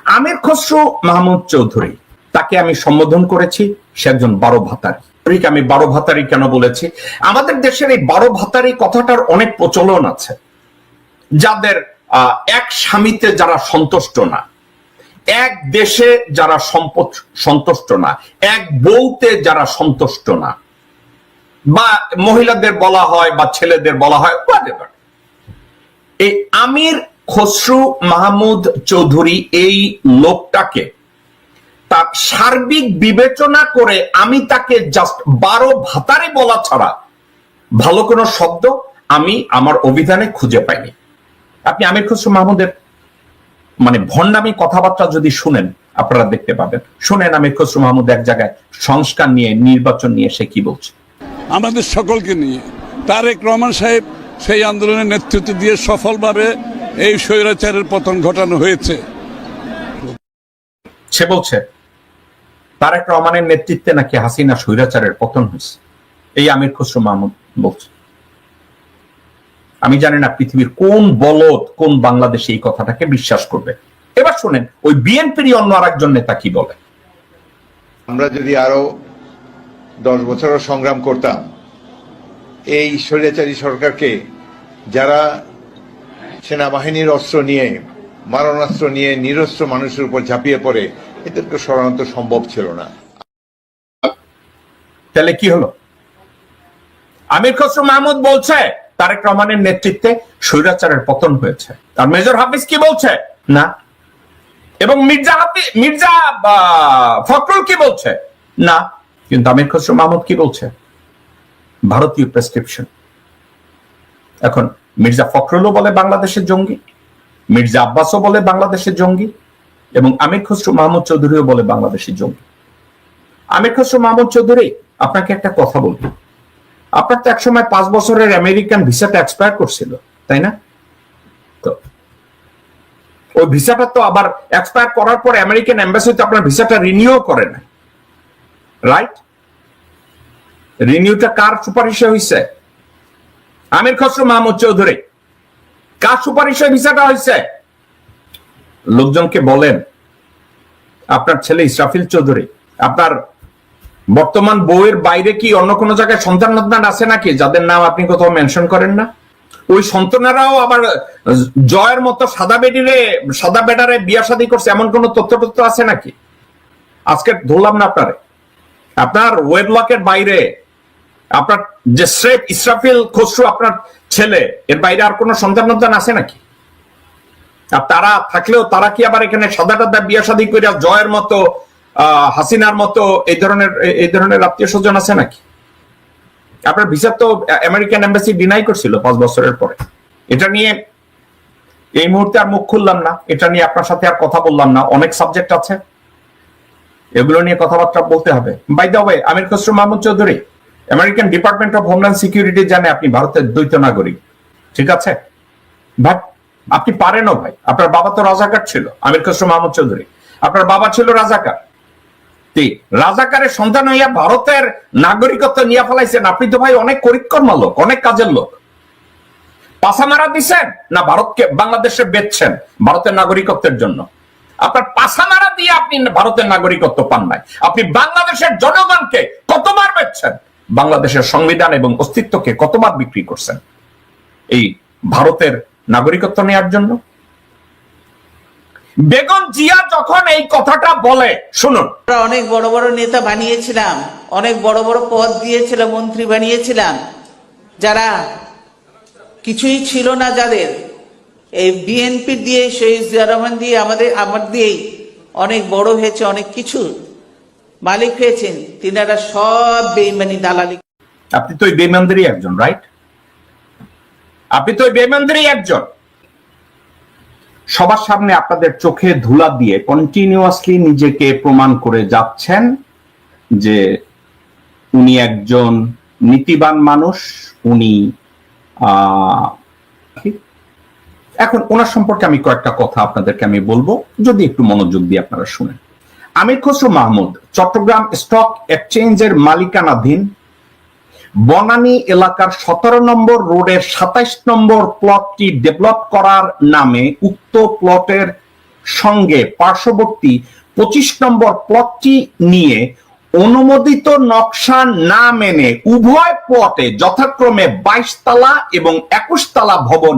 আমির খসরু মাহমুদ চৌধুরী, তাকে আমি সম্বোধন করেছি সে একজন 12 ভাতারি। আমি 12 ভাতারি কেন বলেছি? আমাদের দেশের এই 12 ভাতারি কথাটার অনেক প্রচলন আছে, যাদের এক স্বামীতে যারা সন্তুষ্ট না, এক দেশে যারা সন্তুষ্ট না, এক বউতে যারা সন্তুষ্ট না, বা মহিলাদের বলা হয় বা ছেলেদের বলা হয়, এই আমির খসরু মাহমুদ চৌধুরী এই লোকটাকে তার সার্বিক বিবেচনা করে আমি তাকে জাস্ট 12 ভাতারে বলা ছাড়া ভালো কোনো শব্দ আমি আমার অভিধানে খুঁজে পাইনি। আপনি আমির খসরু মাহমুদের মানে ভণ্ডামি কথাবার্তা যদি শুনেন আপনারা দেখতে পাবেন। শুনেন আমির খসরু মাহমুদ এক জায়গায় সংস্কার নিয়ে, নির্বাচন নিয়ে সে কি বলছে। আমাদের সকলকে নিয়ে তারেক রহমান সাহেব সেই আন্দোলনের নেতৃত্ব দিয়ে সফলভাবে এই স্বৈরাচারের পতন ঘটানো হয়েছে। সে বলছে তারেক রহমানের নেতৃত্বে নাকি হাসিনা স্বৈরাচারের পতন হয়েছে, এই আমির খসরু মাহমুদ বলছে। আমি জানি না পৃথিবীর কোন বলদ কোন বাংলাদেশে এই কথাটাকে বিশ্বাস করবে। এবার শুনেন ওই বিএনপির অন্য আরেকজন নেতা কি বলে। আমরা যদি আরো 10 বছরও সংগ্রাম করতাম, এই স্বৈরাচারী সরকারকে, যারা সেনাবাহিনীর অস্ত্র নিয়ে, মারণাস্ত্র নিয়ে নিরস্ত্র মানুষের উপর ঝাঁপিয়ে পড়ে, এদেরকে সরানো তো সম্ভব ছিল না। তাহলে কি হলো? আমির খসরু মাহমুদ বলছে তারেক রহমানের নেতৃত্বে স্বৈরাচারের পতন হয়েছে, আর মেজর হাফিজ কি বলছে? না। এবং মির্জা ফখরুল কি বলছে? না। কিন্তু আমির খসরু মাহমুদ কি বলছে? ভারতীয় প্রেসক্রিপশন। এখন মির্জা ফখরুলও বলে বাংলাদেশের জঙ্গি, মির্জা আব্বাসও বলে বাংলাদেশের জঙ্গি, এবং আমির খসরু মাহমুদ চৌধুরীও বলে বাংলাদেশের জঙ্গি। আমির খসরু মাহমুদ চৌধুরী, আপনাকে একটা কথা বলবো, আপনার তো একসময় 5 বছরের আমেরিকান ভিসাটা এক্সপায়ার করছিল, তাই না? তো ওই ভিসাটা তো আবার এক্সপায়ার করার পর আমেরিকান এম্বাসিতে আপনার ভিসাটা রিনিউ করে না, রাইট? রিনিউটা কার সুপারিশে হয়েছে? আমির খসরু মাহমুদ চৌধুরী। কার সুপারিশে ভিসাটা হয়েছে? লোকজনকে বলেন আপনার ছেলে ইসরাফিল চৌধুরী, আপনার বর্তমান বউয়ের বাইরে কি অন্য কোনো জায়গায় সন্তান আছে নাকি যাদের নাম আপনি কোথাও মেনশন করেন না? ওই সন্তানেরাও আবার জয়ের মতো সাদা বেডারে বিয়া শাদী করছে, এমন কোন তথ্য আছে নাকি? আজকে ধরলাম না আপনারে, আপনার ওয়েডলকের বাইরে আপনার যে স্রেফ ইসরাফিল খসরু আপনার ছেলে, এর বাইরে আর কোন সন্তান আছে নাকি? আর তারা থাকলেও তারা কি আবার এখানে সাদা বিয়া শাদী করে জয়ের মতো, হাসিনার মতো এই ধরনের আত্মীয় স্বজন আছে নাকি? আপনার ভিসা তো আমেরিকান এম্বাসি ডিনাই করছিল 5 বছরের পরে। এটা নিয়ে এই মুহূর্তে আর মুখ খুললাম না, এটা নিয়ে আপনার সাথে আর কথা বললাম না, অনেক সাবজেক্ট আছে, এগুলো নিয়ে কথাবার্তা বলতে হবে। By the way, Amir Khasru Mahmud Chowdhury, American Department of Homeland Security জানে আপনি ভারতের দ্বৈত নাগরিক, ঠিক আছে? বাট আপনি পারেনও ভাই, আপনার বাবা তো রাজাকার ছিল। আমির খসরু মাহমুদ চৌধুরী, আপনার বাবা ছিল রাজাকার, রাজাকারের সন্তান হইয়া ভারতের নাগরিকত্ব নিয়ে ফেলাইছেন। আপনি তো ভাই অনেক করিতকর্মা লোক, অনেক কাজের লোক। পাছামারা দিচ্ছেন না ভারতকে, বাংলাদেশে বেচছেন ভারতের নাগরিকত্বের জন্য। আপনার পাছামারা দিয়ে আপনি ভারতের নাগরিকত্ব পান নাই, আপনি বাংলাদেশের জনগণকে কতবার বেচছেন, বাংলাদেশের সংবিধান এবং অস্তিত্বকে কতবার বিক্রি করছেন এই ভারতের নাগরিকত্ব নেওয়ার জন্য। বেগম জিয়া যখন এই কথাটা বলে, শুনুন, অনেক বড় বড় নেতা বানিয়েছিলাম, অনেক বড় বড় পদ দিয়েছিলাম, মন্ত্রী বানিয়েছিলাম, যারা কিছুই ছিল না, যাদের এই বিএনপি দিয়ে, শহীদ জিয়া রহমান দিয়ে, আমার দিয়েই অনেক বড় হয়েছে, অনেক কিছু মালিক হয়েছেন, তিনারা সব বেঈমানি দালালি। আপনি তো ওই বেঈমানদেরই একজন, রাইট? আপনি তো ওই বেঈমানদেরই একজন। সবার সামনে আপনাদের চোখে ধুলা দিয়ে কন্টিনিউয়াসলি নিজেকে প্রমাণ করে যাচ্ছেন যে উনি একজন নীতিবান মানুষ, উনি এখন ওনার সম্পর্কে আমি কয়েকটা কথা আপনাদেরকে আমি বলবো, যদি একটু মনোযোগ দিয়ে আপনারা শুনেন। আমির খসরু মাহমুদ চট্টগ্রাম স্টক এক্সচেঞ্জের মালিকানাধীন বনানী এলাকার 17 নম্বর রোডের 27 নম্বর প্লটটি ডেভেলপ করার নামে উক্ত প্লটের সঙ্গে পার্শ্ববর্তী 25 নম্বর প্লটটি নিয়ে অনুমোদিত নকশা না মেনে উভয় প্লটে যথাক্রমে 22 তলা এবং 21 তলা ভবন